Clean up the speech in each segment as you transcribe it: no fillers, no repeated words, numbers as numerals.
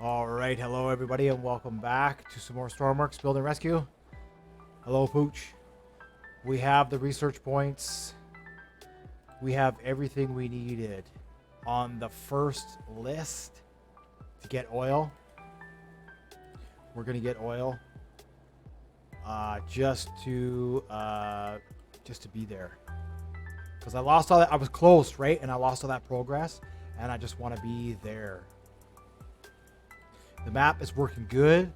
All right, hello everybody, and welcome back to some more Stormworks Build and Rescue. Hello, Pooch. We have the research points. We have everything we needed on the first list to get oil. We're gonna get oil just to be there, because I lost all that. I was close, right? And I lost all that progress, and I just want to be there. The map is working good.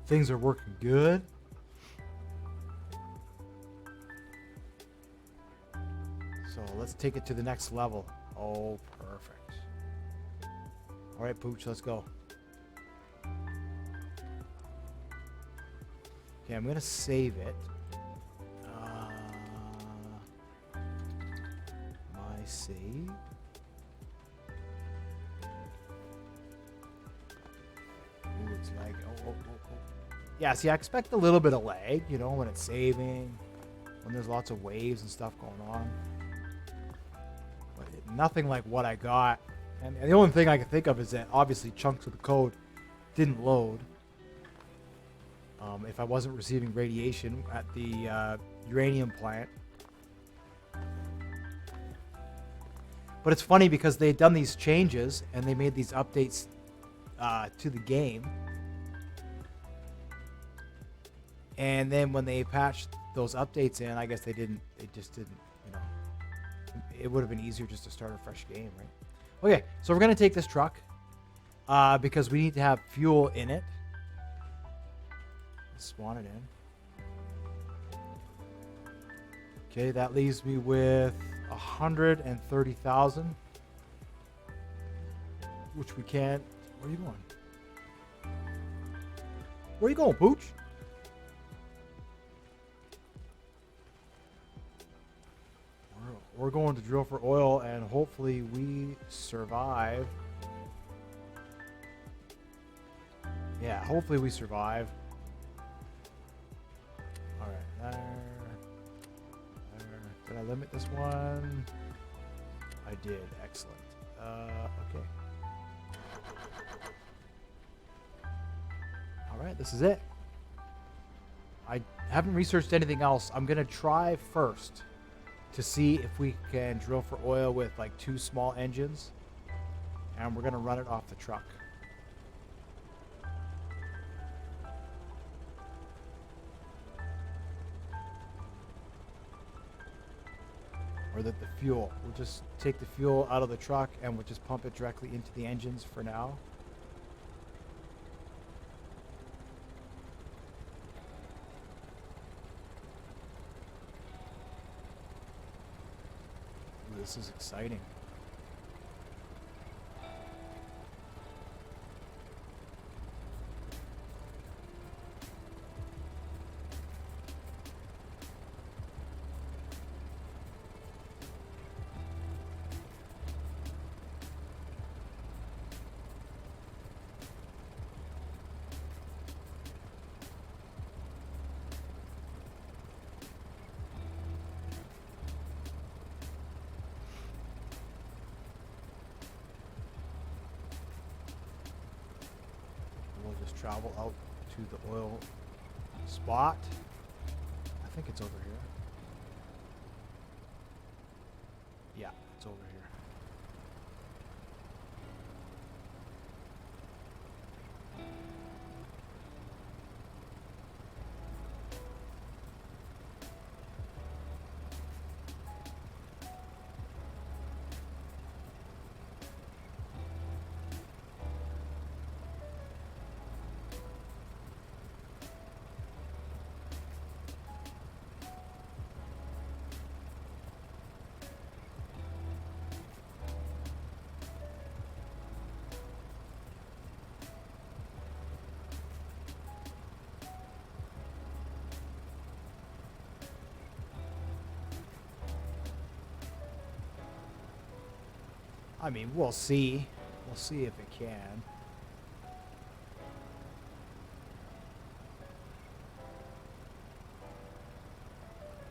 Things are working good. So let's take it to the next level. Oh, perfect. All right, Pooch, let's go. Okay, I'm going to save it. My save. Ooh, it's lag. Oh. Yeah, see, I expect a little bit of lag, you know, when it's saving, when there's lots of waves and stuff going on. But nothing like what I got. And the only thing I can think of is that obviously chunks of the code didn't load. If I wasn't receiving radiation at the uranium plant. But it's funny because they'd done these changes and they made these updates to the game. And then when they patched those updates in, I guess they just didn't, you know. It would have been easier just to start a fresh game, right? Okay, so we're going to take this truck because we need to have fuel in it. Let's spawn it in. Okay, that leaves me with 130,000, which we can't. Where are you going? Where are you going, Pooch? We're going to drill for oil, and hopefully we survive. Yeah, hopefully we survive. All right, there. Did I limit this one? I did. Excellent. Okay. All right, this is it. I haven't researched anything else. I'm gonna try first to see if we can drill for oil with like 2 small engines, and we're gonna run it off the truck. Or that the fuel, we'll just take the fuel out of the truck and we'll just pump it directly into the engines for now. Ooh, this is exciting. We'll just travel out to the oil spot. I think it's over here. Yeah, it's over here. I mean, we'll see. We'll see if it can.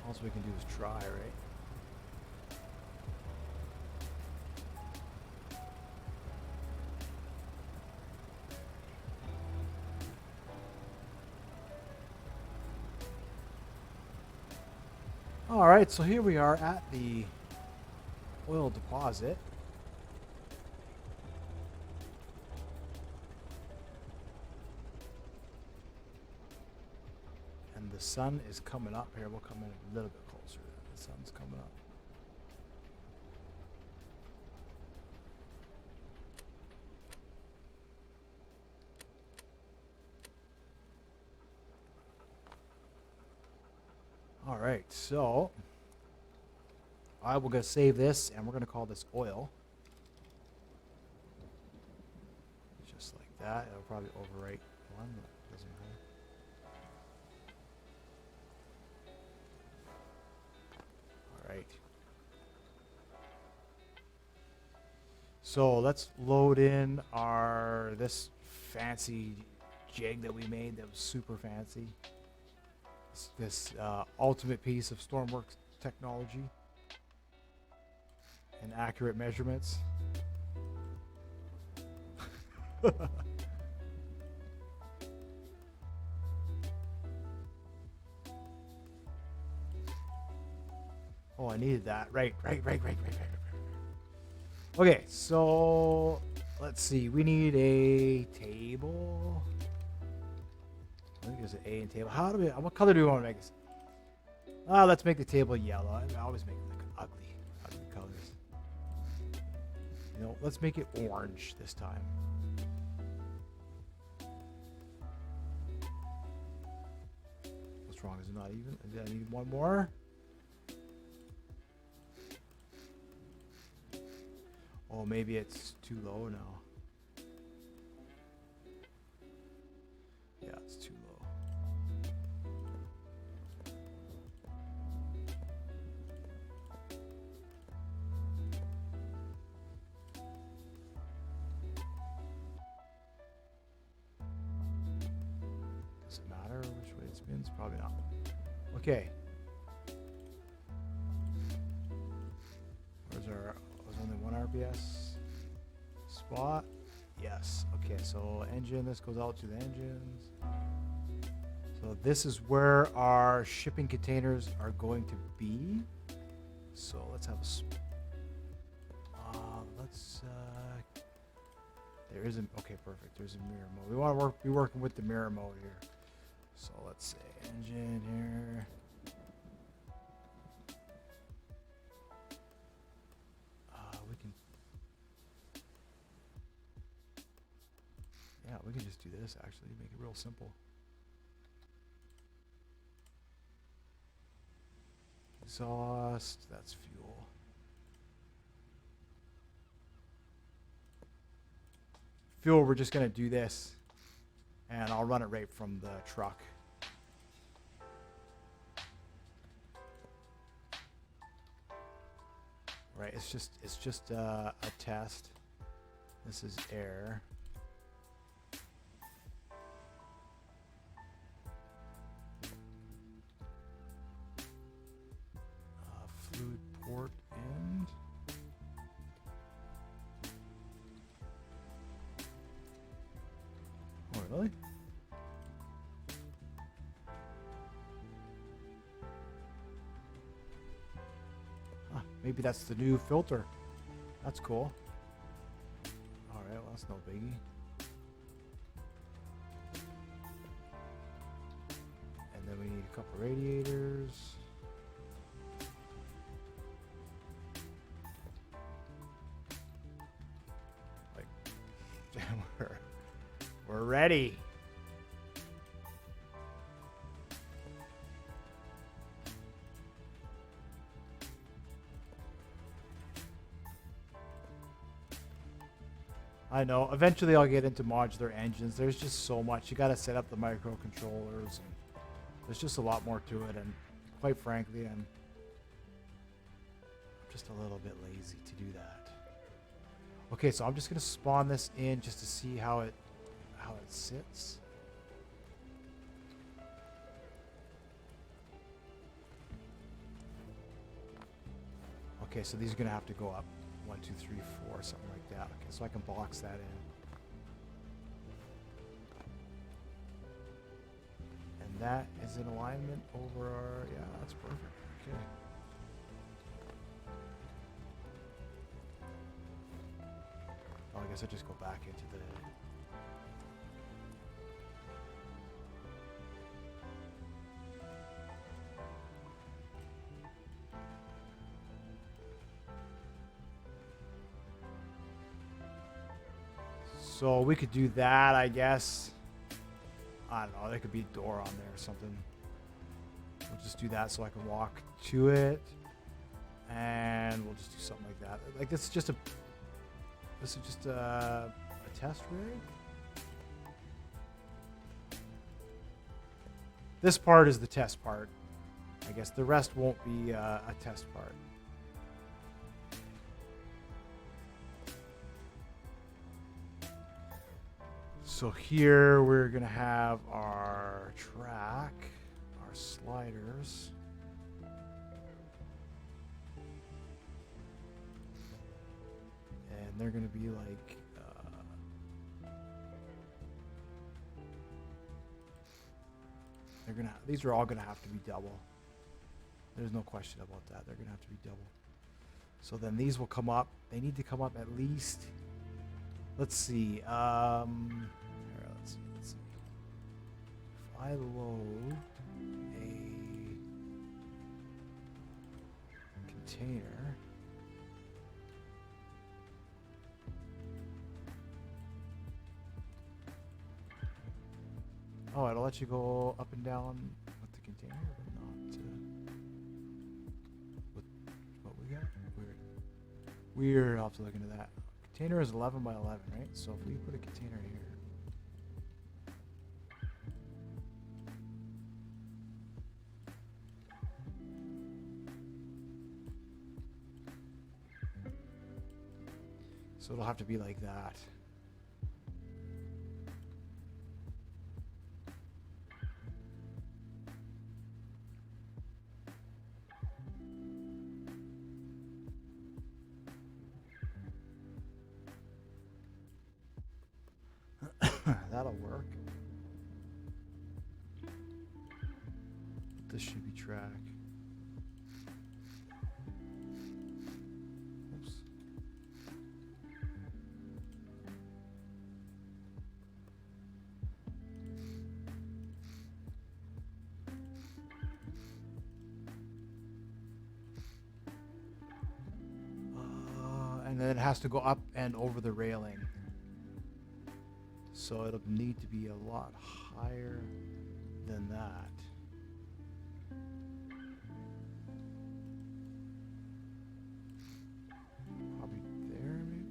All we can do is try, right? All right, so here we are at the oil deposit. And the sun is coming up here. We'll come in a little bit closer. The sun's coming up. All right, so I will go save this, and we're going to call this oil. Just like that. It'll probably overwrite one. Doesn't matter. All right. So let's load in this fancy jig that we made that was super fancy. This ultimate piece of Stormworks technology and accurate measurements. Oh, I needed that. Right. Okay, so let's see. We need a table. I think there's an A in table. What color do we want to make this? Let's make the table yellow. I always make like ugly colors. Let's make it orange this time. What's wrong? Is it not even? I need one more. Oh, maybe it's too low now. Yeah, it's too low. Does it matter which way it spins? Probably not. Okay. There's only one RPS spot. Yes. Okay, so engine, this goes out to the engines. So this is where our shipping containers are going to be. So let's have there is okay, perfect. There's a mirror mode. We want to be working with the mirror mode here. So let's say engine here. We can just do this, actually. Make it real simple. Exhaust, that's fuel. Fuel, we're just going to do this. And I'll run it right from the truck. Right, it's just a test. This is air. Fluid port in. Oh, really? Maybe that's the new filter. That's cool. Alright, well, that's no biggie. And then we need a couple radiators. We're ready. I know. Eventually I'll get into modular engines. There's just so much. You got to set up the microcontrollers. And there's just a lot more to it. And quite frankly, I'm just a little bit lazy to do that. Okay, so I'm just going to spawn this in just to see how it sits. Okay, so these are going to have to go up 1, 2, 3, 4, something like that. Okay, so I can box that in. And that is in alignment over our, yeah, that's perfect. Okay. guess I just go back into the... So we could do that, I guess. I don't know. There could be a door on there or something. We'll just do that so I can walk to it. And we'll just do something like that. Like this is just a test rig. This part is the test part. I guess the rest won't be a test part. So here we're gonna have our track, our sliders. And they're gonna be like these are all gonna have to be double. There's no question about that. They're gonna have to be double. So then these will come up. They need to come up at least. Let's see. Let's see. If I load a container. Oh, it'll let you go up and down with the container, but not with what we got. Weird. I'll have to look into that. Container is 11 by 11, right? So if we put a container here. So it'll have to be like that. That'll work. This should be track. Oops. And then it has to go up and over the railing. So it'll need to be a lot higher than that. Probably there, maybe?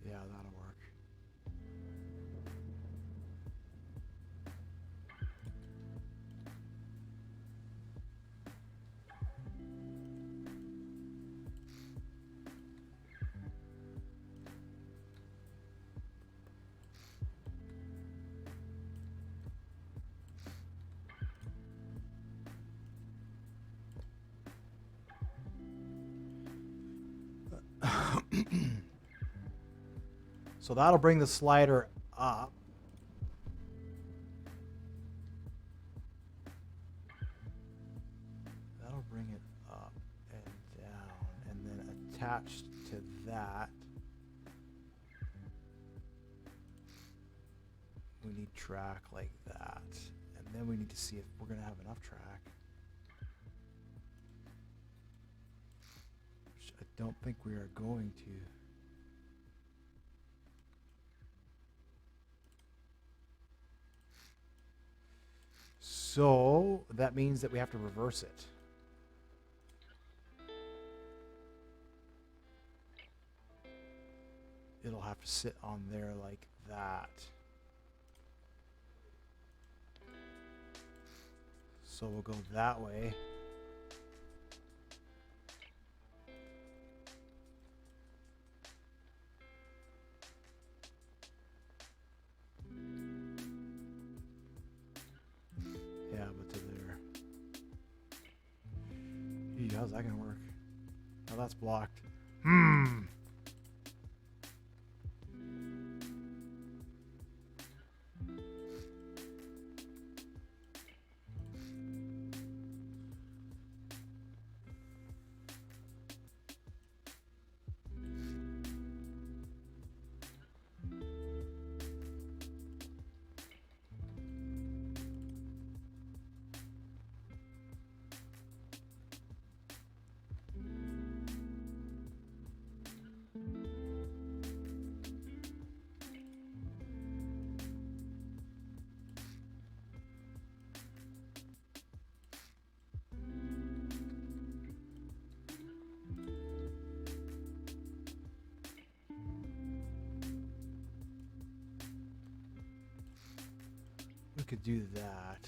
Yeah, that'll work. So that'll bring the slider up. That'll bring it up and down. And then attached to that, we need track like that. And then we need to see if we're going to have enough track. Which I don't think we are going to. So that means that we have to reverse it. It'll have to sit on there like that. So we'll go that way. Yeah, but to there. Gee, how's that gonna work? Oh, that's blocked. could do that.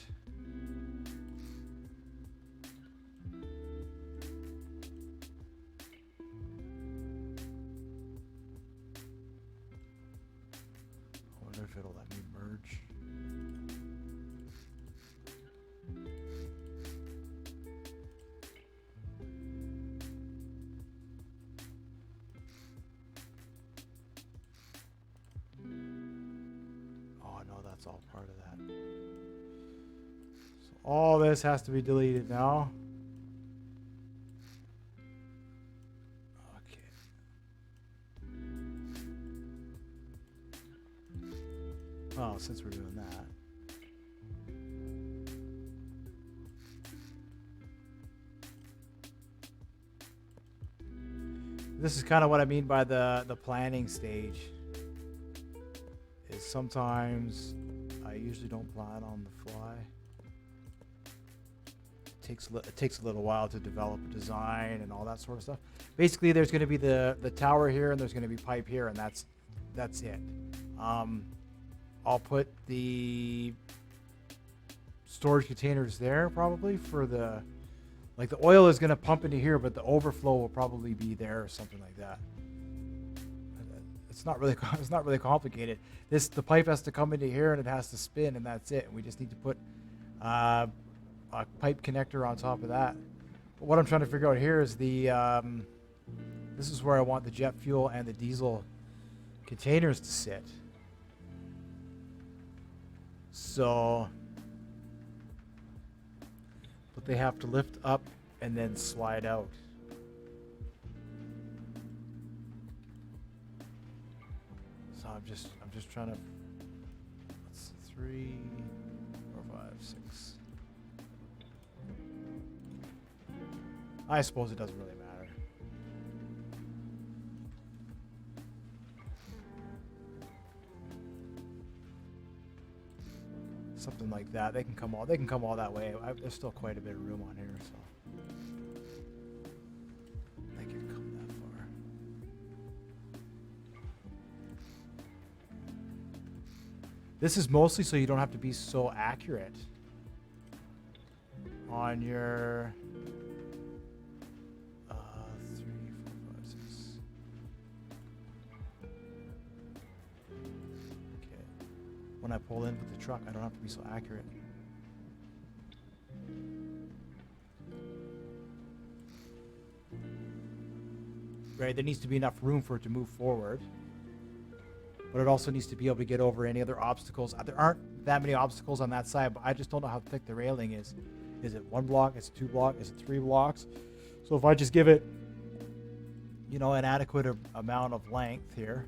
I wonder if it'll let me merge. Oh no, that's all part of that. So all this has to be deleted now. Well, since we're doing that. This is kind of what I mean by the planning stage. Is sometimes I usually don't plan on the fly. It takes a little while to develop a design and all that sort of stuff. Basically, there's going to be the tower here, and there's going to be pipe here, and that's it. I'll put the storage containers there probably for the, like the oil is going to pump into here, but the overflow will probably be there or something like that. It's not really complicated. The pipe has to come into here and it has to spin, and that's it. And we just need to put a pipe connector on top of that. But what I'm trying to figure out here is this is where I want the jet fuel and the diesel containers to sit. So, but they have to lift up and then slide out. So I'm just trying to. That's 3, 4, 5, 6. I suppose it doesn't really matter. Something like that. They can come all that way. There's still quite a bit of room on here, so they can come that far. This is mostly so you don't have to be so accurate on your 3, 4, 5, 6. When I pull in with the truck, I don't have to be so accurate. Right, there needs to be enough room for it to move forward. But it also needs to be able to get over any other obstacles. There aren't that many obstacles on that side, but I just don't know how thick the railing is. Is it 1 block? Is it 2 blocks? Is it 3 blocks? So if I just give it, an adequate amount of length here.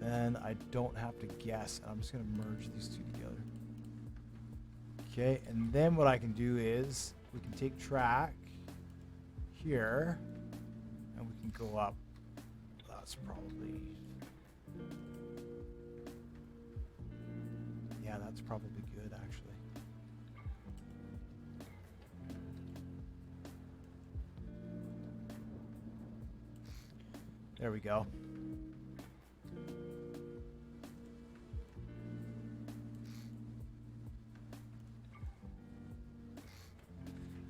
Then I don't have to guess. I'm just going to merge these two together. Okay, and then what I can do is we can take track here and we can go up. That's probably, yeah, that's probably good actually. There we go.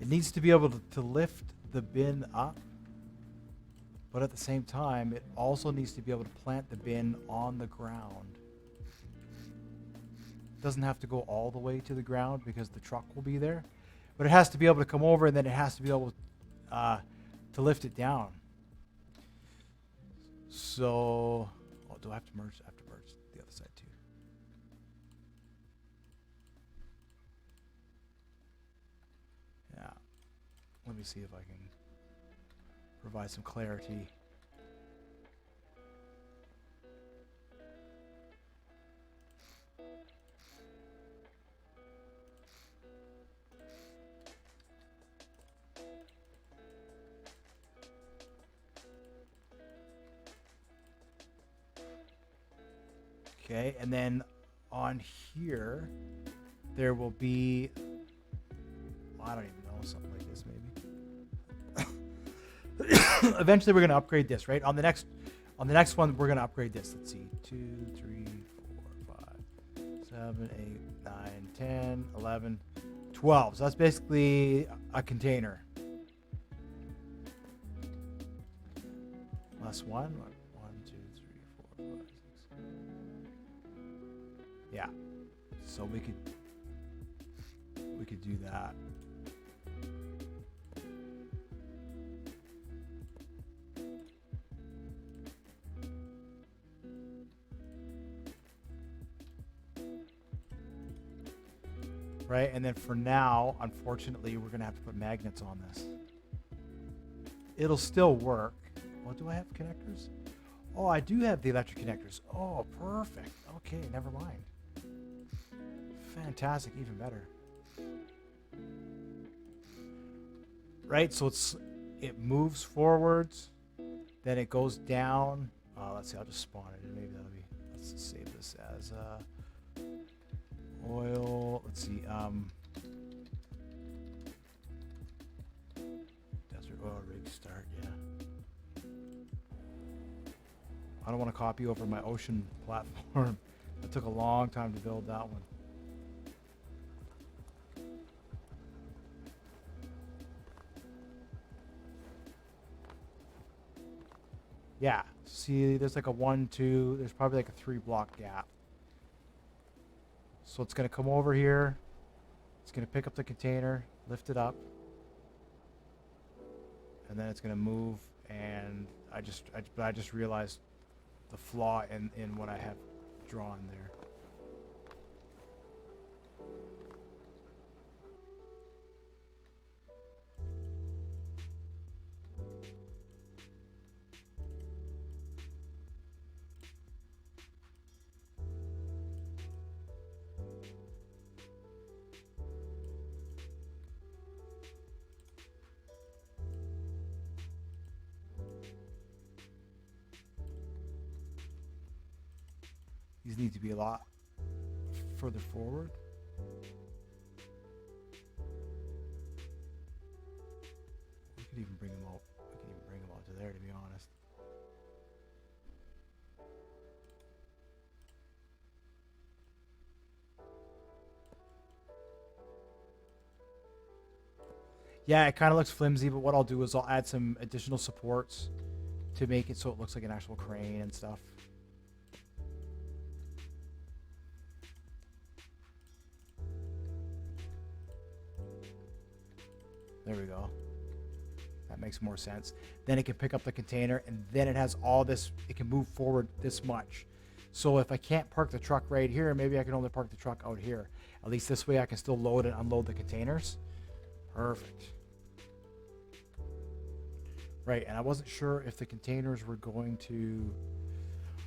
It needs to be able to lift the bin up, but at the same time, it also needs to be able to plant the bin on the ground. It doesn't have to go all the way to the ground because the truck will be there, but it has to be able to come over, and then it has to be able to lift it down. So, do I have to merge? I have to merge the other side too. Yeah. Let me see if I can provide some clarity. Okay, and then on here, there will be, I don't even know, something like this maybe. Eventually, we're gonna upgrade this, right? On the next one, we're gonna upgrade this. Let's see, 2, 3, 4, 5, 7, 8, 9, 10, 11, 12. So that's basically a container. Plus 1, 1, 2, 3, 4, 5, 6. Yeah. So we could do that. Right, and then for now, unfortunately, we're gonna have to put magnets on this. It'll still work. What do I have connectors? Oh, I do have the electric connectors. Oh, perfect. Okay, never mind. Fantastic, even better. Right, so it moves forwards, then it goes down. Let's see, I'll just spawn it in. Maybe that'll be. Let's just save this as oil. Let's see. Desert oil rig start. Yeah. I don't want to copy over my ocean platform. It took a long time to build that one. Yeah, see, there's like a 1, 2, there's probably like a 3 block gap. So it's going to come over here. It's going to pick up the container, lift it up. And then it's going to move. And I just realized the flaw in what I have drawn there. These need to be a lot further forward. We could even bring them out. We could even bring them out to there, to be honest. Yeah, it kind of looks flimsy, but what I'll do is I'll add some additional supports to make it so it looks like an actual crane and stuff. There we go. That makes more sense. Then it can pick up the container, and then it has all this. It can move forward this much. So if I can't park the truck right here, maybe I can only park the truck out here. At least this way I can still load and unload the containers. Perfect. Right, and I wasn't sure if the containers were going to...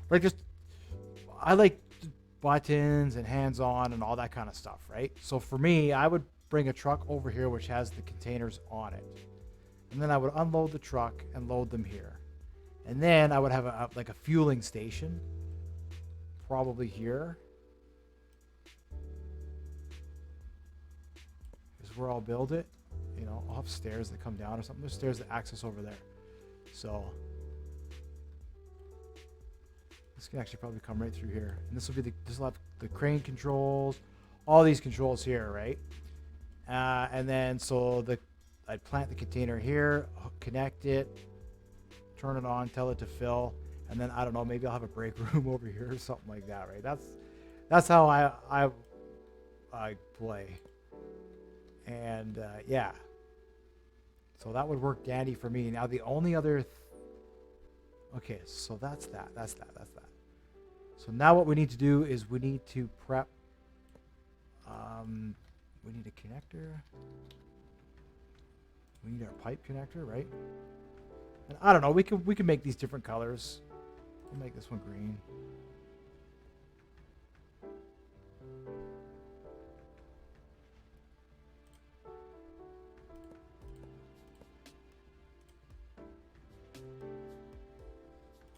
Right, just... I like buttons and hands-on and all that kind of stuff, right? So for me, I would bring a truck over here which has the containers on it. And then I would unload the truck and load them here. And then I would have like a fueling station, probably here. Is where I'll build it. You know, I'll have stairs that come down or something. There's stairs that access over there. So this can actually probably come right through here. And this will be this will have the crane controls, all these controls here, right? And then so I'd plant the container here, connect it, turn it on, tell it to fill, and then I don't know, maybe I'll have a break room over here or something like that, right? That's how I play. And yeah, so that would work dandy for me. Now the only other okay, so that's that. So now what we need to do is we need to prep. We need a connector. We need our pipe connector, right? And I don't know. We can make these different colors. We'll make this one green.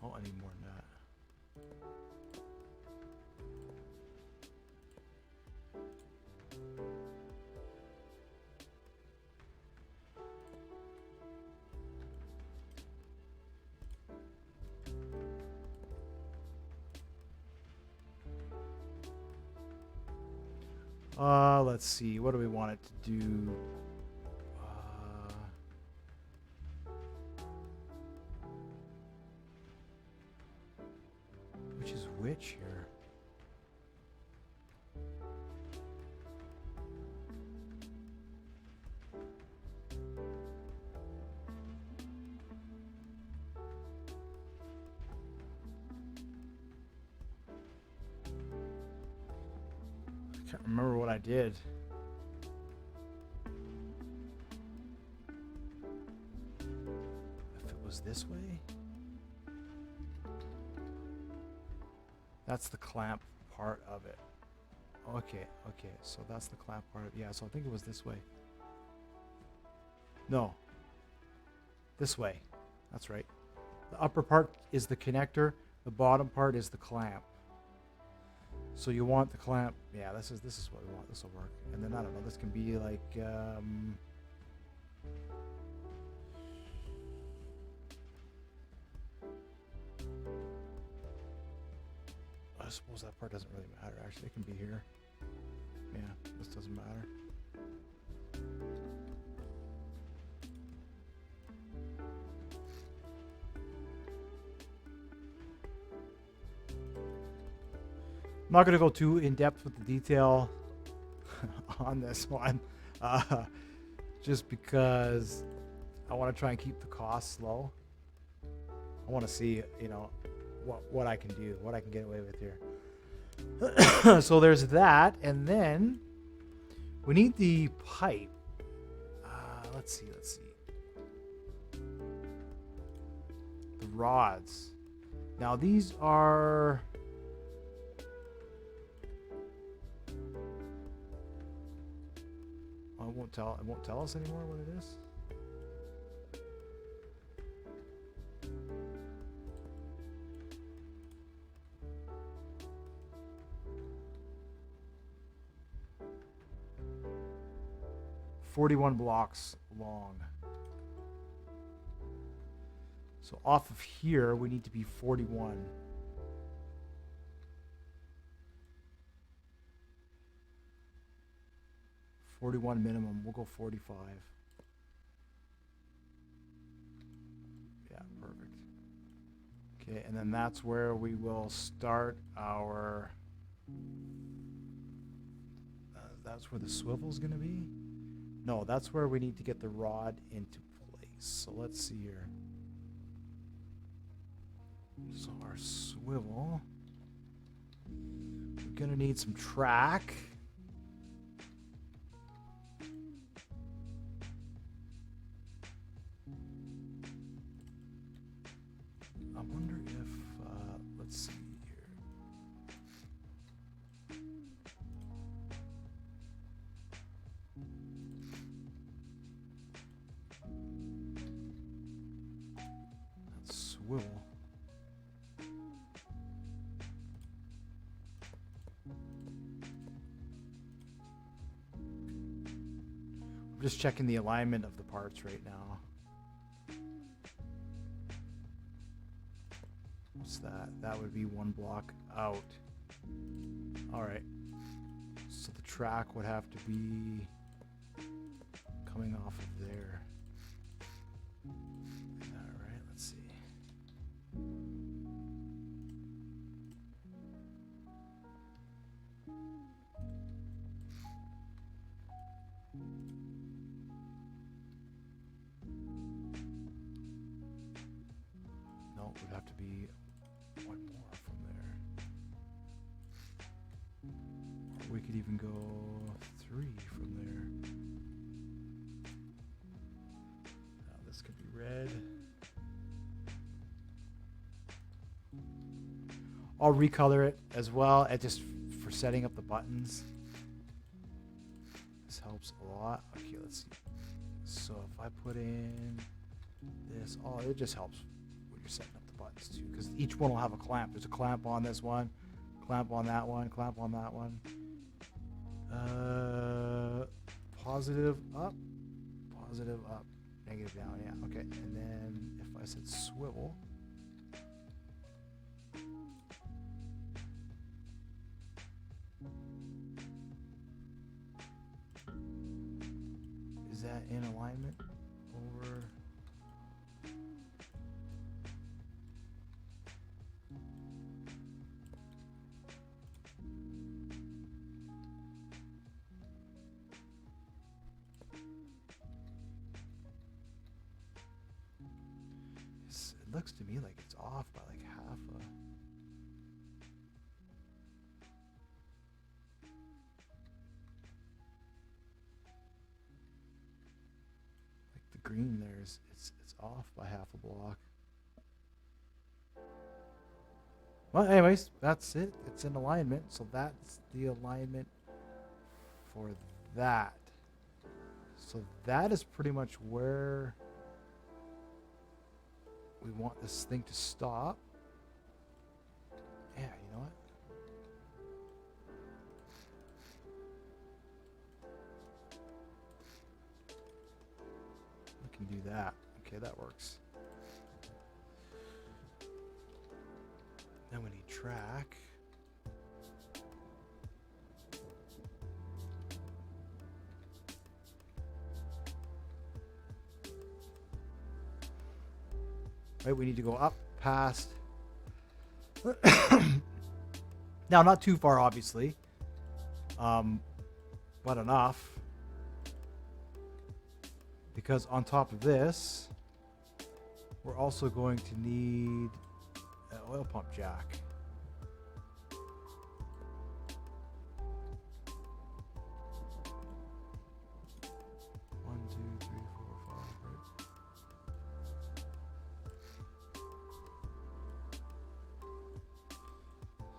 Oh, I need more than that. Let's see. What do we want it to do? Which is which here? I can't remember what I did. If it was this way? That's the clamp part of it. Okay, okay, so that's the clamp part of it. Yeah, so I think it was this way. No. This way. That's right. The upper part is the connector, the bottom part is the clamp. So you want the clamp. Yeah, this is what we want. This will work. And then I don't know, this can be like I suppose that part doesn't really matter. Actually, it can be here. Yeah, this doesn't matter. I'm not going to go too in depth with the detail on this one, just because I want to try and keep the costs low. I want to see, you know, what I can do, what I can get away with here. So there's that, and then we need the pipe. Let's see. The rods. Now these are. It won't tell us anymore what it is. "41 blocks long." So off of here, we need to be 41. "41 minimum. We'll go 45. Yeah, perfect. Okay, and then that's where we will start our. That's where the swivel's going to be? No, that's where we need to get the rod into place. So let's see here. So our swivel. We're going to need some track. I wonder if, let's see here. That's swivel. I'm just checking the alignment of the parts right now. What's that? That would be 1 block out. All right. So the track would have to be coming off of there. All right, let's see. No, it would have to be 1 more from there. Or we could even go 3 from there. Now this could be red. I'll recolor it as well, just for setting up the buttons. This helps a lot. Okay, let's see. So if I put in this, it just helps when you're setting up the buttons too, because each one will have a clamp. There's a clamp on this one, clamp on that one, clamp on that one. Positive up, negative down. Yeah, okay. And then if I said swivel. Is that in alignment over? It looks to me like it's off by like half a. Like the green there is it's off by half a block. Well, anyways, that's it. It's in alignment, so that's the alignment for that. So that is pretty much where we want this thing to stop. Yeah, you know what? We can do that. Okay, that works. Then we need track. Right, we need to go up past. Now, not too far, obviously, but enough. Because on top of this, we're also going to need an oil pump jack. One, two, three, four, five, right?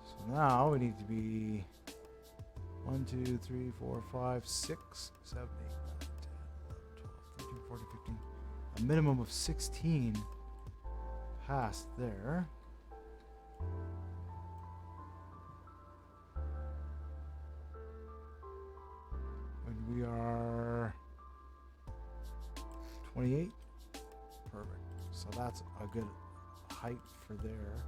So now we need to be 1, 2, 3, 4, 5, 6, 7, 8, 9, 10, 11, 12, 13, 14, 15. A minimum of 16 past there. And we are 28. Perfect. So that's a good height for there.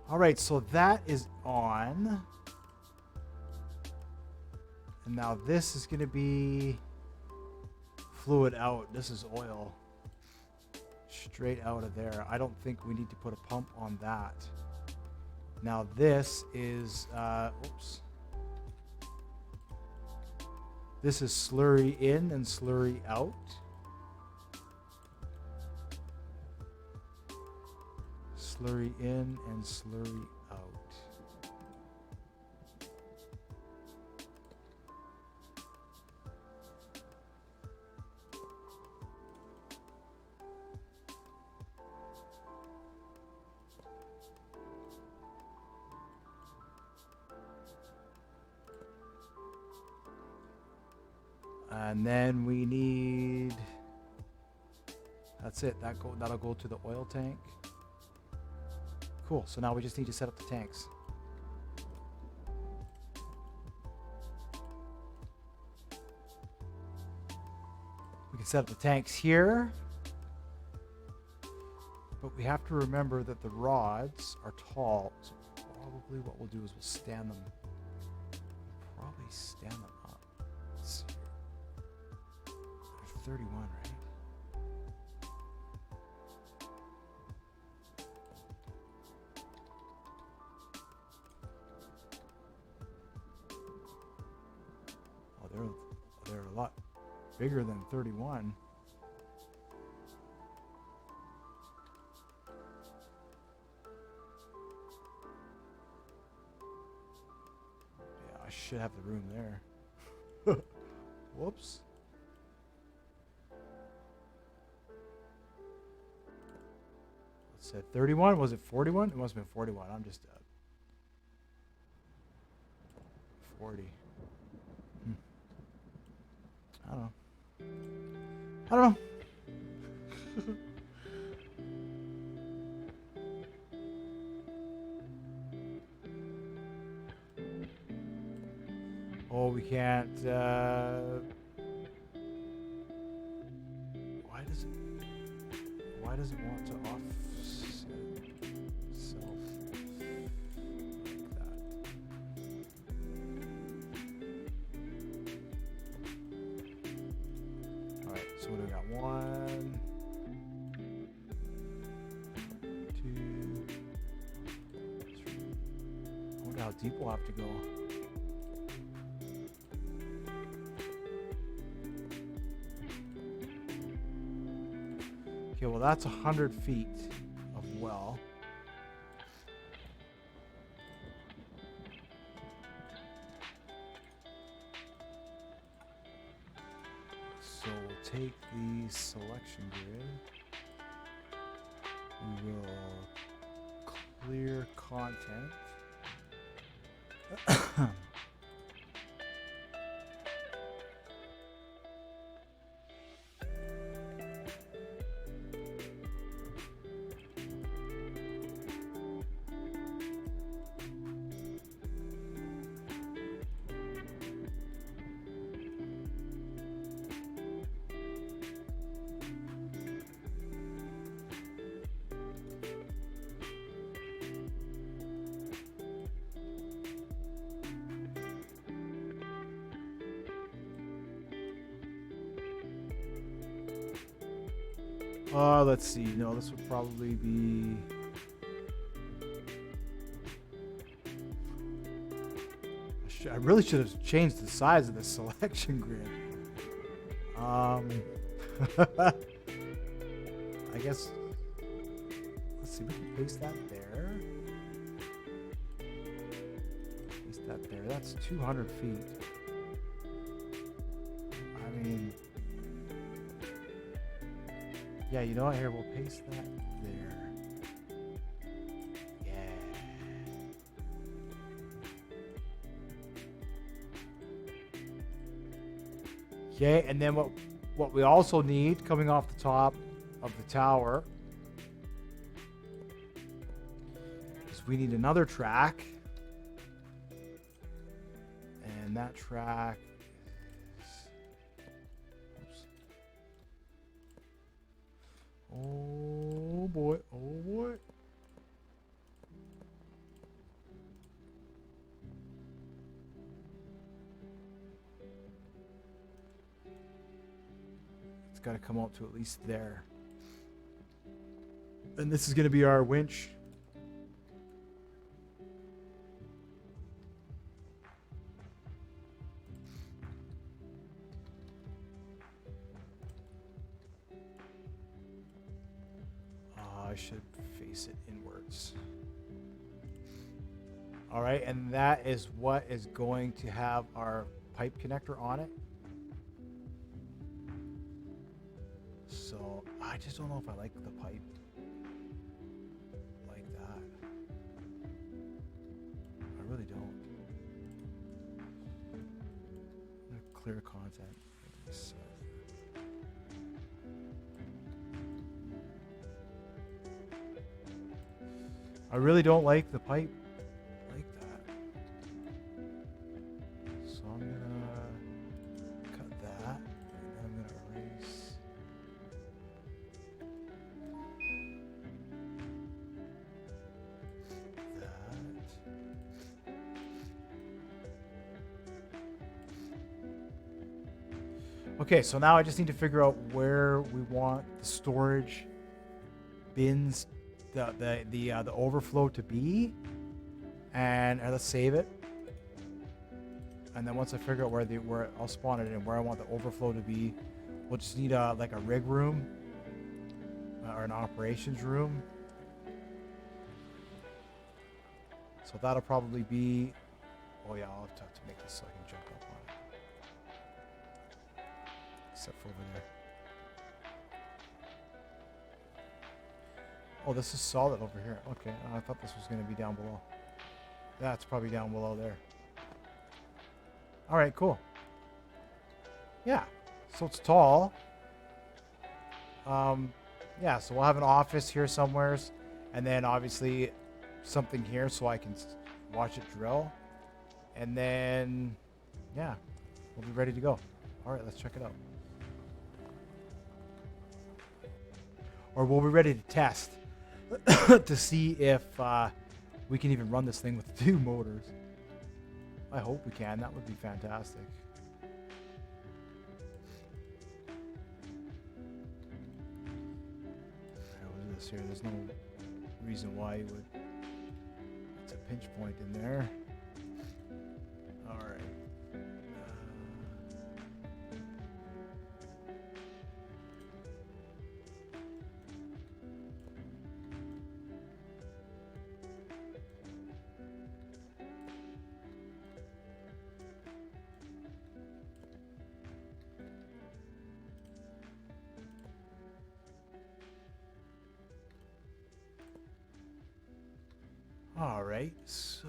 All right, so that is on. And now this is going to be fluid out. This is oil straight out of there. I don't think we need to put a pump on that. Now this is, oops. This is slurry in and slurry out. Slurry in and slurry out. And then we need, that's it, that'll go to the oil tank. Cool, so now we just need to set up the tanks. We can set up the tanks here, but we have to remember that the rods are tall, so probably what we'll do is we'll stand them, probably stand them up. Let's see here. They're 31, right? They're a lot bigger than 31. Yeah, I should have the room there. Whoops. Let's say 31. Was it 41? It must have been 41. I'm just 40. I don't know. I don't know. Oh, we can't. Why does it want to offset itself like that? 1, 2, 3. I wonder how deep we'll have to go. Okay, well that's 100 feet of well. So we'll take the selection grid. We will clear content. Let's see. No, this would probably be... I really should have changed the size of the selection grid. I guess... Let's see. We can paste that there. Paste that there. That's 200 feet. I mean... Yeah, you know what? Here, we'll paste that there. Yeah. Okay, and then what we also need coming off the top of the tower is we need another track. And that track oh boy, oh boy. It's got to come out to at least there. And this is going to be our winch. I should face it inwards. All right, and that is what is going to have our pipe connector on it. So I just don't know if I like the pipe like that. I really don't. I'm gonna clear content. I really don't like the pipe like that. So I'm gonna cut that, and then I'm gonna erase that. Okay, so now I just need to figure out where we want the storage bins, the overflow to be, and let's save it. And then once I figure out where I'll spawn it and where I want the overflow to be, we'll just need like a rig room or an operations room. So that'll probably be. Oh yeah, I'll have to make this so I can jump up on it. Except for over there. Oh, this is solid over here. Okay, I thought this was going to be down below. That's probably down below there. All right, cool. Yeah, so it's tall. Yeah, so we'll have an office here somewhere, and then obviously something here so I can watch it drill. And then, yeah, we'll be ready to go. All right, let's check it out. Or we'll be ready to test. To see if we can even run this thing with 2 motors. I hope we can. That would be fantastic. here. There's no reason why you would. It's a pinch point in there. All right. All right, so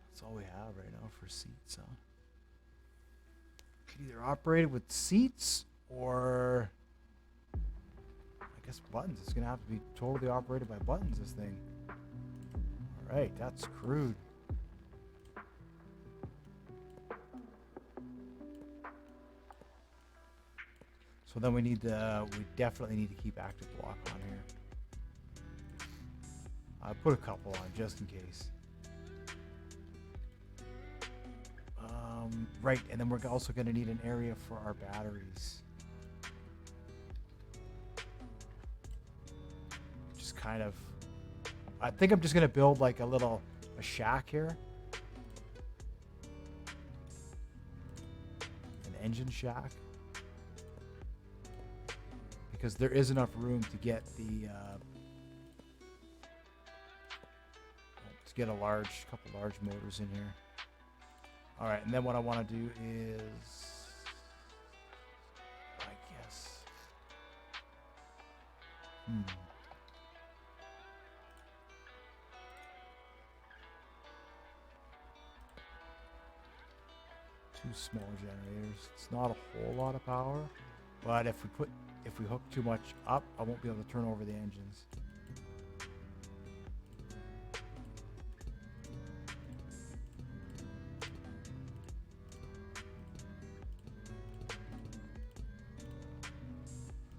that's all we have right now for seats, huh? Could either operate it with seats or I guess buttons. It's gonna have to be totally operated by buttons, this thing. All right, that's crude. So then we definitely need to keep active block on here. I put a couple on just in case. Right, and then we're also going to need an area for our batteries. Just kind of, I think I'm just going to build like a shack here. An engine shack. Because there is enough room to get the couple large motors in here. All right, and then what I want to do is, I guess, 2 small generators. It's not a whole lot of power, but if we hook too much up, I won't be able to turn over the engines.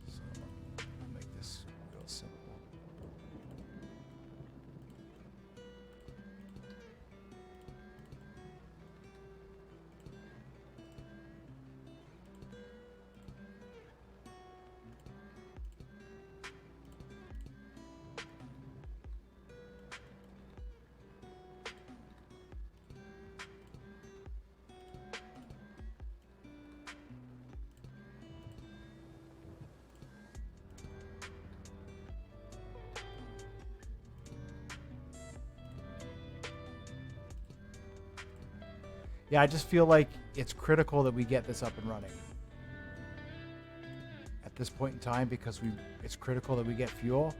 So I'll make this real simple. Yeah, I just feel like it's critical that we get this up and running at this point in time because it's critical that we get fuel.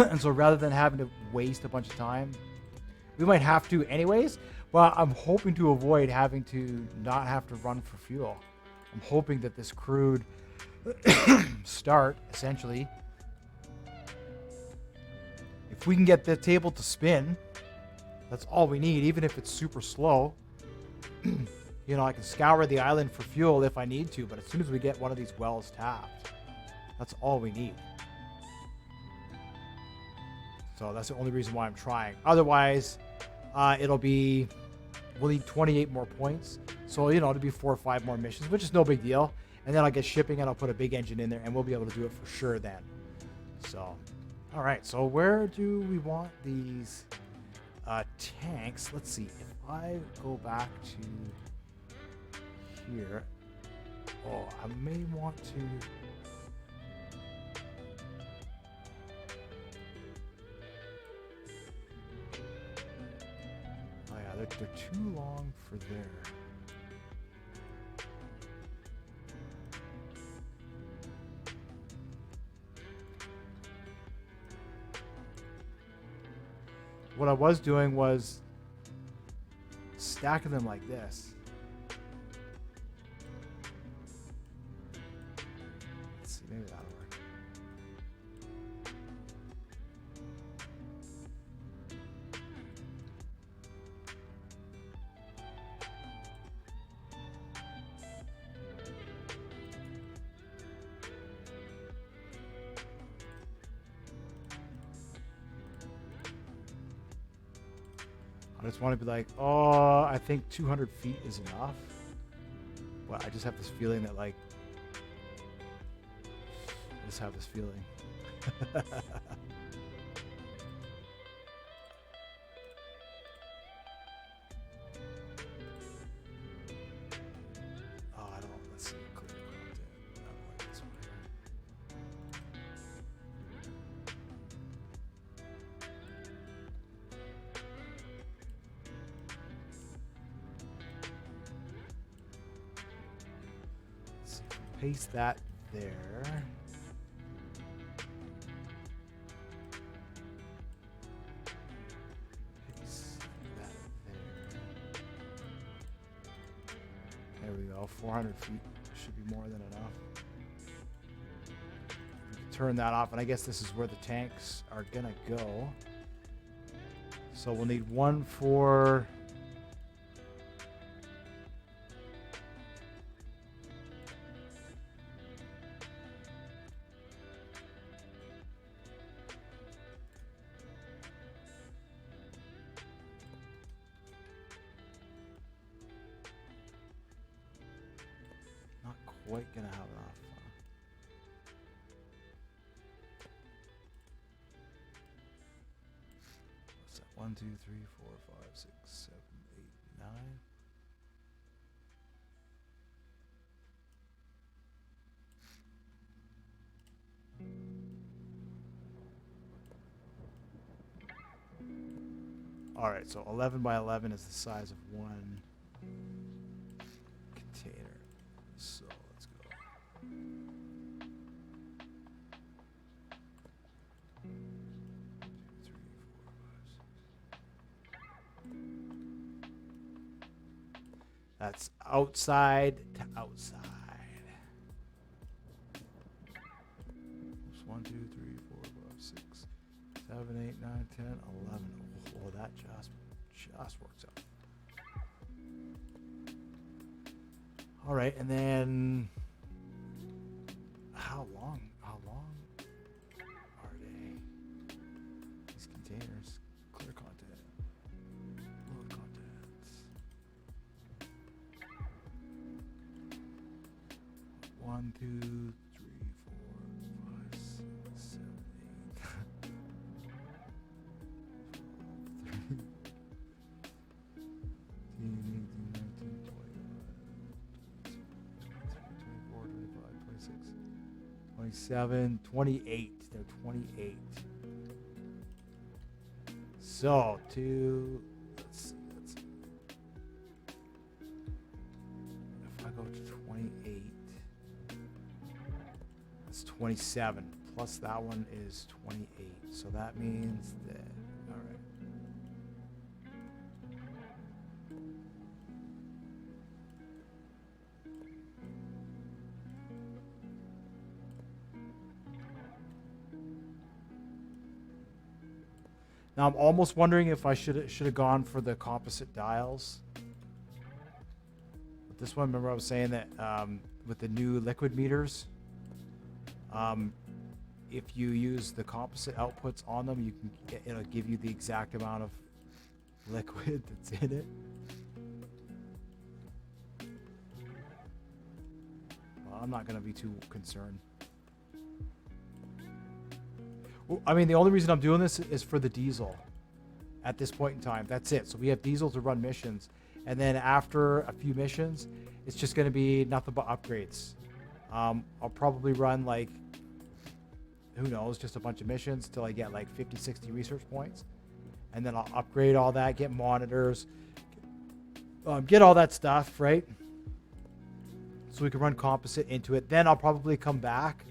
And so rather than having to waste a bunch of time, we might have to anyways, but I'm hoping to avoid having to not have to run for fuel. I'm hoping that this crude start, essentially, if we can get the table to spin, that's all we need, even if it's super slow. You know, I can scour the island for fuel if I need to, but as soon as we get one of these wells tapped, that's all we need. So that's the only reason why I'm trying. Otherwise, we'll need 28 more points. So, you know, it'll be 4 or 5 more missions, which is no big deal. And then I'll get shipping and I'll put a big engine in there and we'll be able to do it for sure then. So, all right. So where do we want these tanks? Let's see. If I go back to here, I may want to. Oh yeah, they're too long for there. What I was doing was stacking them like this. Let's see, maybe that'll work. I just want to be like, oh, I think 200 feet is enough. But I just have this feeling that, like, I just have this feeling. Oh, I don't know. Let's see. Clear content. I don't like this one here. Let's see. Paste that there. Paste that there. There we go. 400 feet should be more than enough. Turn that off, and I guess this is where the tanks are gonna go. So we'll need one for not quite gonna have enough. What's that? 1, 2, 3, 4, 5, 6, 7, 8, 9. All right, so 11 by 11 is the size of one container. So let's go. 2, 3, 4, 5, 6. That's outside to outside. Oops, 1, 2, 3, 4, 5, 6, 7, 8, 9, 10, 11. Oh, that just works out. All right, and then how long are they? These containers, clear content, load contents. 1, 2, 3, 4, 5, 6, 7, 8. 27, 28. They're 28. So, let's see. If I go to 28, that's 27. Plus that one is 28. So that means that, all right. Now I'm almost wondering if I should have gone for the composite dials. But this one, remember I was saying that with the new liquid meters, if you use the composite outputs on them, you can it'll give you the exact amount of liquid that's in it. Well, I'm not going to be too concerned. I mean, the only reason I'm doing this is for the diesel at this point in time. That's it. So we have diesel to run missions. And then after a few missions, it's just going to be nothing but upgrades. I'll probably run, like, who knows, just a bunch of missions till I get like 50, 60 research points. And then I'll upgrade all that, get monitors, get all that stuff, right? So we can run composite into it. Then I'll probably come back,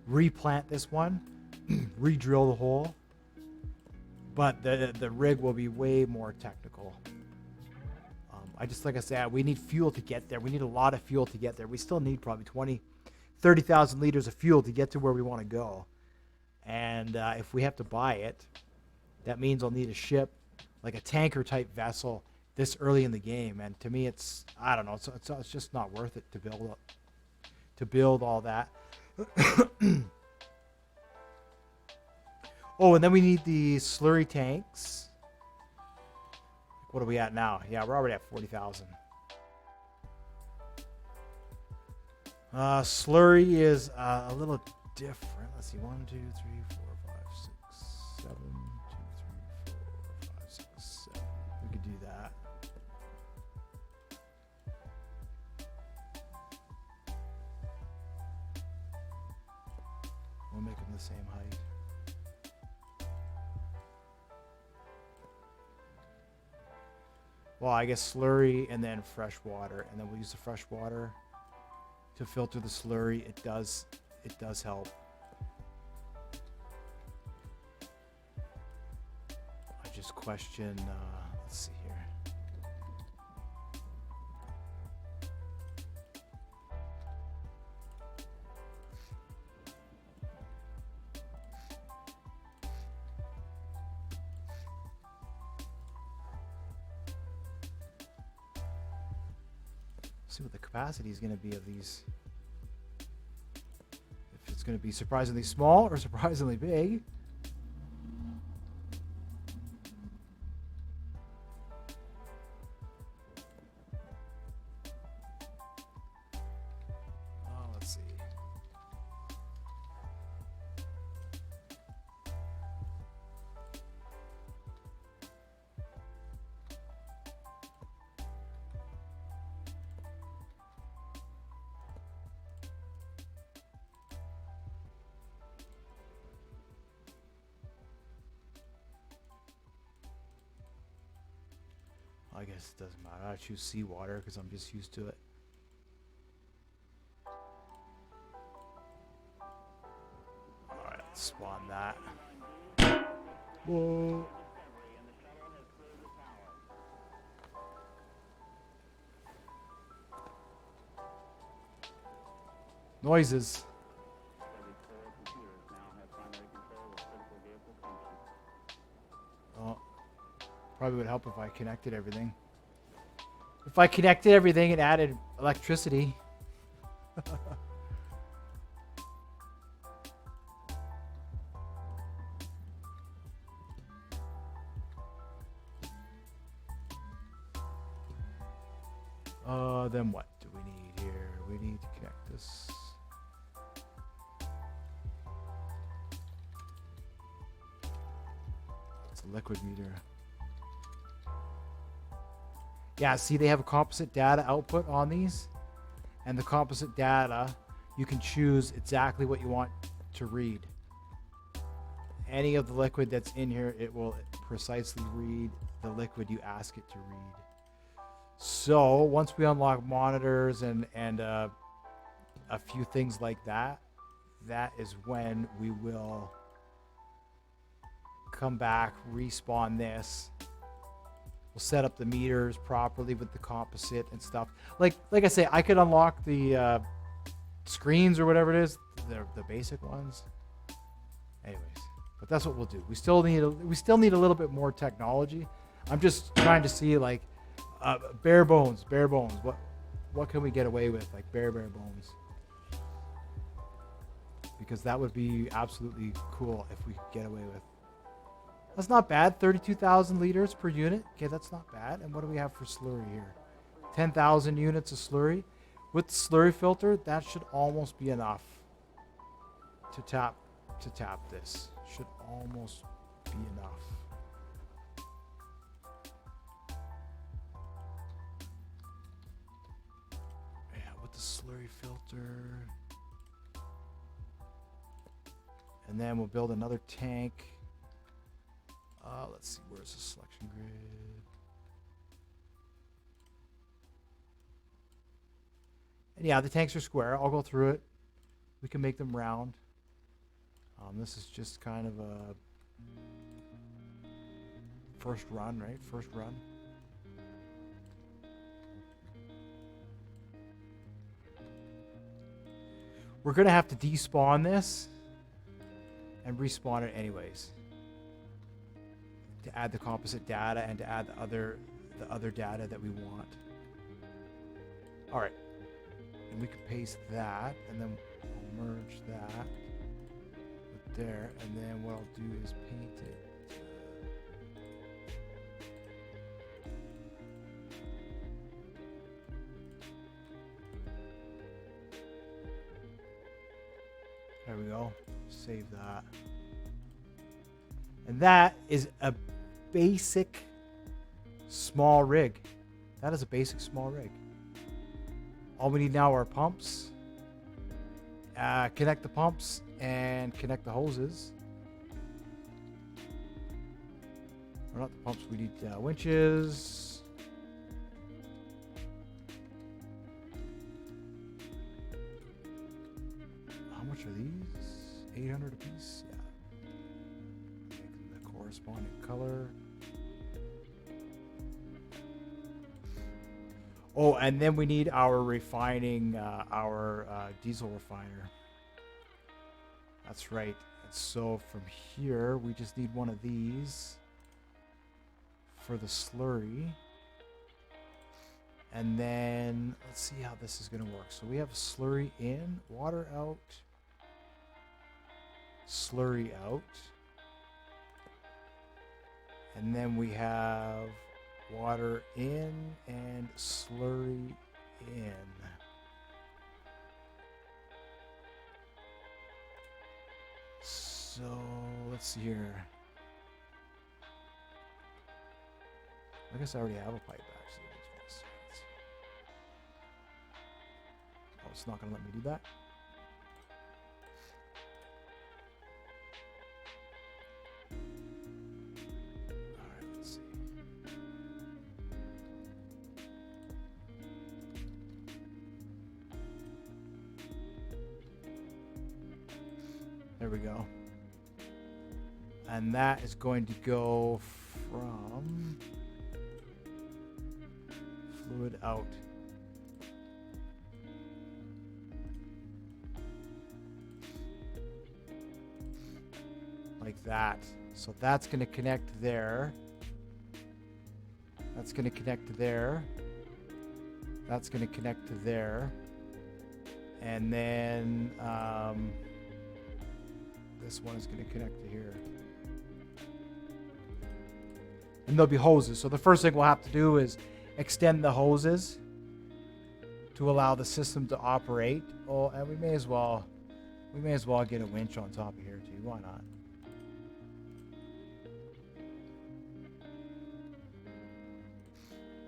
replant this one, re-drill the hole, but the rig will be way more technical. Like I said, we need fuel to get there. We need a lot of fuel to get there. We still need probably 30,000 liters of fuel to get to where we want to go. And if we have to buy it, that means I'll need a ship, like a tanker type vessel, this early in the game. And to me, I don't know, it's just not worth it to build all that. Oh, and then we need the slurry tanks. What are we at now? Yeah, we're already at 40,000. Slurry is a little different. Let's see. 1, 2, 3, 4, 5, 6, 7. 2, 3, 4, 5, 6, 7. We could do that. We'll make them the same height. Well, I guess slurry and then fresh water, and then we'll use the fresh water to filter the slurry. It does help. I just question. Let's see here. See what the capacity is going to be of these. If it's going to be surprisingly small or surprisingly big. Let's see. I guess it doesn't matter. I choose seawater because I'm just used to it. Alright, let's spawn that. Whoa. Noises. Oh. Probably would help if I connected everything. If I connected everything and added electricity. Then what do we need here? We need to connect this. It's a liquid meter. Yeah, see, they have a composite data output on these, and the composite data, you can choose exactly what you want to read. Any of the liquid that's in here, it will precisely read the liquid you ask it to read. So once we unlock monitors and a few things like that, that is when we will come back, respawn this. We'll set up the meters properly with the composite and stuff. Like I say, I could unlock the screens or whatever it is, the basic ones. Anyways, but that's what we'll do. We still need a little bit more technology. I'm just trying to see like bare bones. What can we get away with? Like bare bones. Because that would be absolutely cool if we could get away with. That's not bad. 32,000 liters per unit. Okay, that's not bad. And what do we have for slurry here? 10,000 units of slurry. With the slurry filter, that should almost be enough to tap this. Should almost be enough. Yeah, with the slurry filter. And then we'll build another tank. Let's see, where's the selection grid? And yeah, the tanks are square. I'll go through it. We can make them round. This is just kind of a first run, right? First run. We're going to have to despawn this and respawn it anyways, to add the composite data and to add the other data that we want. All right, and we can paste that, and then we'll merge that with there, and then what I'll do is paint it There we go. Save that. And that is a basic small rig. That is a basic small rig. All we need now are pumps. Connect the pumps and connect the hoses. Or not the pumps, we need winches. How much are these? 800 a piece? Yeah. Make the corresponding color. Oh, and then we need our refining, our diesel refiner. That's right. And so from here, we just need one of these for the slurry. And then let's see how this is going to work. So we have slurry in, water out, slurry out. And then we have water in and slurry in. So let's see here. I guess I already have a pipe actually. Oh, it's not going to let me do that. All right, let's see. There we go. And that is going to go from fluid out. Like that. So that's going to connect there. That's going to connect to there. That's going to connect to there. And then this one is going to connect to here. And there'll be hoses. So the first thing we'll have to do is extend the hoses to allow the system to operate. Oh, and we may as well get a winch on top of here too. Why not?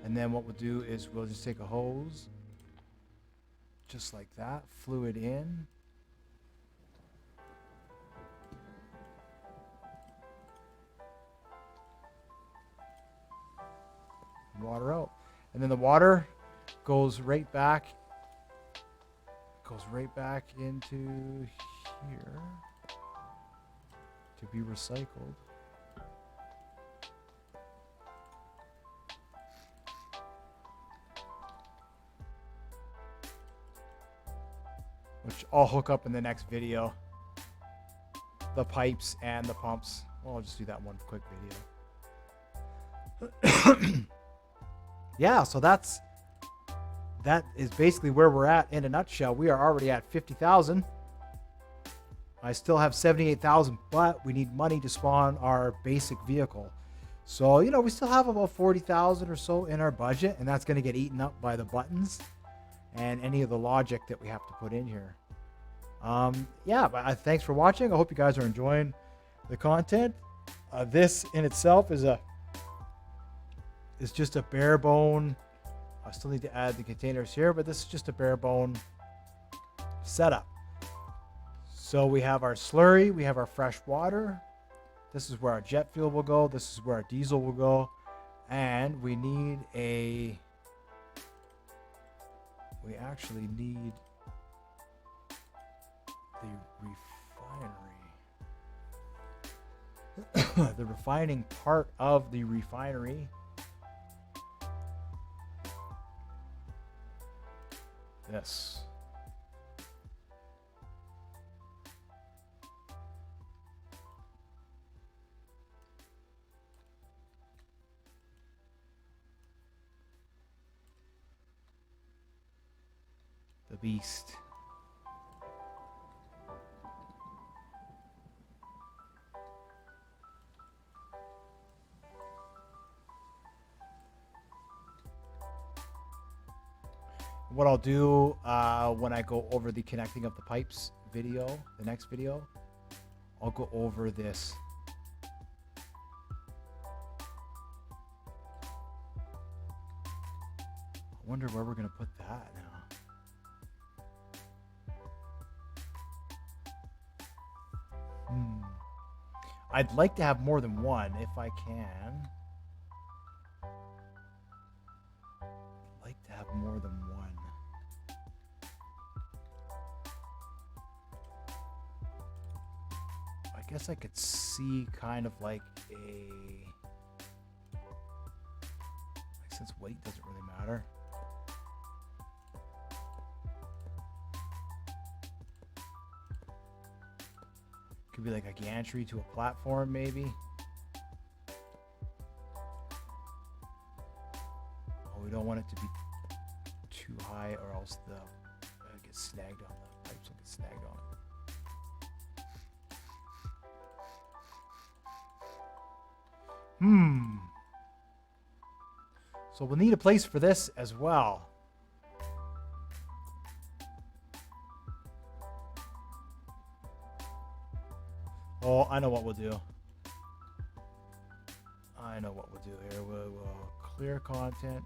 And then what we'll do is we'll just take a hose, just like that, fluid in. Water out. And then the water goes right back into here to be recycled. Which I'll hook up in the next video. The pipes and the pumps. Well, I'll just do that one quick video. Yeah, so that is basically where we're at in a nutshell. We are already at 50,000. I still have 78,000, but we need money to spawn our basic vehicle. So, you know, we still have about 40,000 or so in our budget, and that's going to get eaten up by the buttons and any of the logic that we have to put in here. Yeah, but thanks for watching. I hope you guys are enjoying the content. This in itself is just a bare bone. I still need to add the containers here, but this is just a bare bone setup. So we have our slurry, we have our fresh water. This is where our jet fuel will go. This is where our diesel will go. And we actually need the refinery. The refining part of the refinery. This. The beast. What I'll do when I go over the connecting of the pipes video, the next video, I'll go over this. I wonder where we're going to put that now. I'd like to have more than one if I can. I'd like to have more than one. I guess I could see kind of like a... Like since weight doesn't really matter. Could be like a gantry to a platform, maybe. Oh, we don't want it to be too high, or else the get snagged on the pipes will get snagged on. So we'll need a place for this as well. Oh, I know what we'll do. I know what we'll do here. We'll clear content.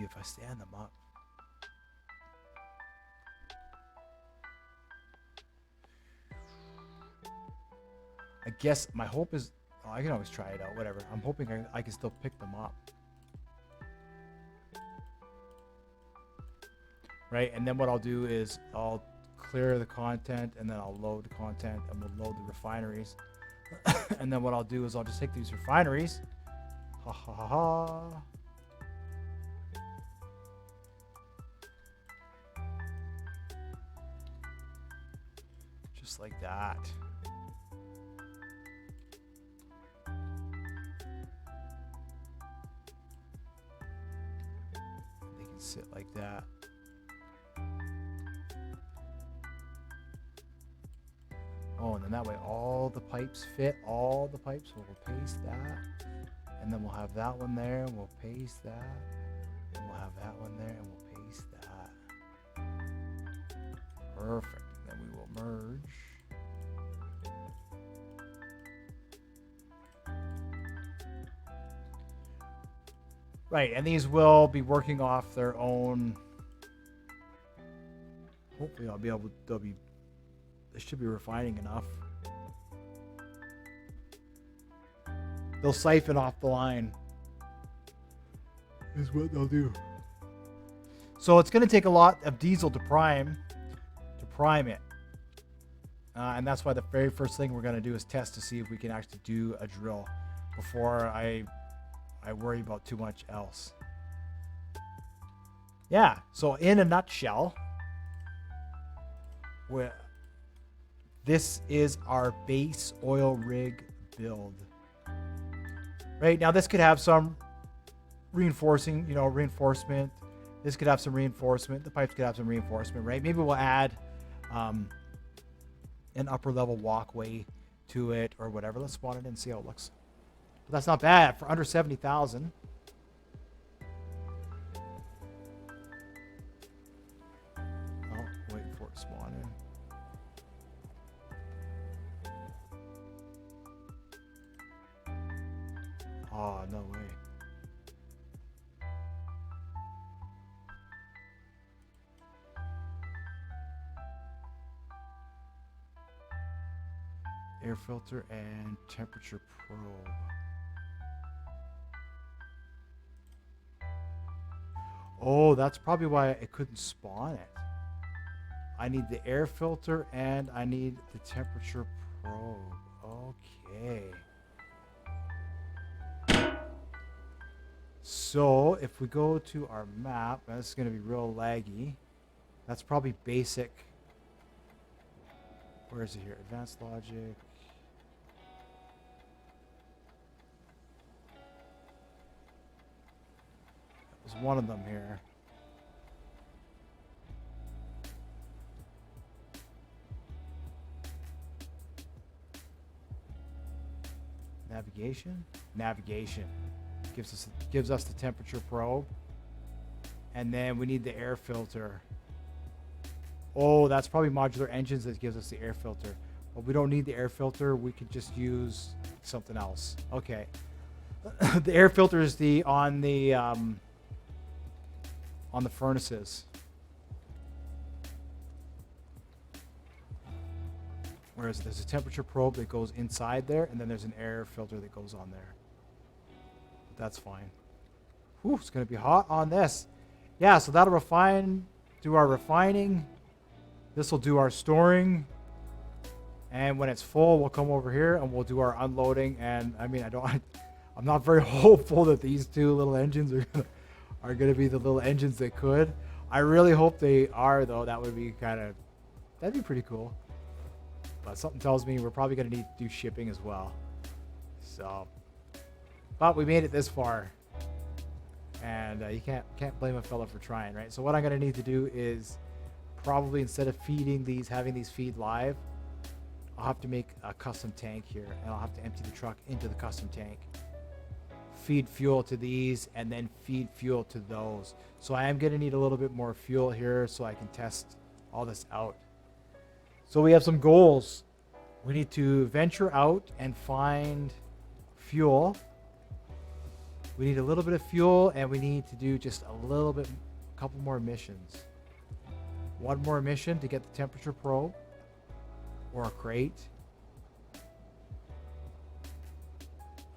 If I stand them up. I guess my hope is, oh, I can always try it out, whatever. I'm hoping I can still pick them up. Right, and then what I'll do is I'll clear the content, and then I'll load the content, and we'll load the refineries. And then what I'll do is I'll just take these refineries. Ha ha ha ha. Just like that. They can sit like that. Oh, and then that way all the pipes fit. All the pipes, so we'll paste that. And then we'll have that one there, and we'll paste that. And we'll have that one there, and we'll paste that. Perfect. Then we will merge. Right, and these will be working off their own. Hopefully I'll be able to, they should be refining enough. They'll siphon off the line is what they'll do. So it's going to take a lot of diesel to prime it. And that's why the very first thing we're going to do is test to see if we can actually do a drill before I worry about too much else. Yeah, so in a nutshell, this is our base oil rig build. Right, now this could have some reinforcement. This could have some reinforcement. The pipes could have some reinforcement, right? Maybe we'll add an upper level walkway to it or whatever. Let's spawn it in and see how it looks. But that's not bad for under 70,000. Oh, waiting for it to spawn in. Oh, no way. Air filter and temperature probe. Oh, that's probably why it couldn't spawn it. I need the air filter and I need the temperature probe. Okay. So if we go to our map, and this is going to be real laggy. That's probably basic. Where is it here? Advanced logic. There's one of them here. Navigation? Navigation. Gives us the temperature probe. And then we need the air filter. Oh, that's probably modular engines that gives us the air filter. But we don't need the air filter. We could just use something else. Okay. The air filter is on the furnaces. Whereas there's a temperature probe that goes inside there, and then there's an air filter that goes on there. That's fine. Whew, it's going to be hot on this. Yeah, so that'll do our refining. This will do our storing. And when it's full, we'll come over here and we'll do our unloading. And I mean, I'm not very hopeful that these two little engines are going to be the little engines that could. I really hope they are, though. That'd be pretty cool. But something tells me we're probably going to need to do shipping as well. So, but we made it this far. And you can't blame a fella for trying, right? So what I'm going to need to do is probably, instead of having these feed live, I'll have to make a custom tank here, and I'll have to empty the truck into the custom tank, feed fuel to these, and then feed fuel to those. So I am going to need a little bit more fuel here so I can test all this out. So we have some goals. We need to venture out and find fuel. We need a little bit of fuel, and we need to do just a couple more missions. One more mission to get the temperature probe or a crate.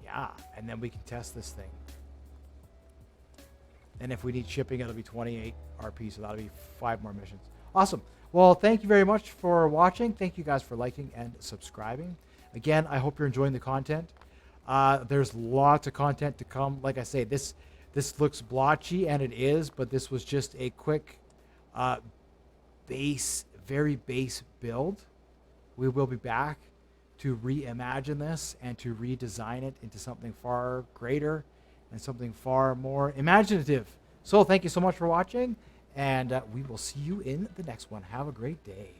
Yeah, and then we can test this thing. And if we need shipping, it'll be 28 RP, so that'll be 5 more missions. Awesome. Well, thank you very much for watching. Thank you guys for liking and subscribing. Again, I hope you're enjoying the content. There's lots of content to come. Like I say, this looks blotchy, and it is, but this was just a quick very base build. We will be back to reimagine this and to redesign it into something far greater and something far more imaginative. So thank you so much for watching, and we will see you in the next one. Have a great day.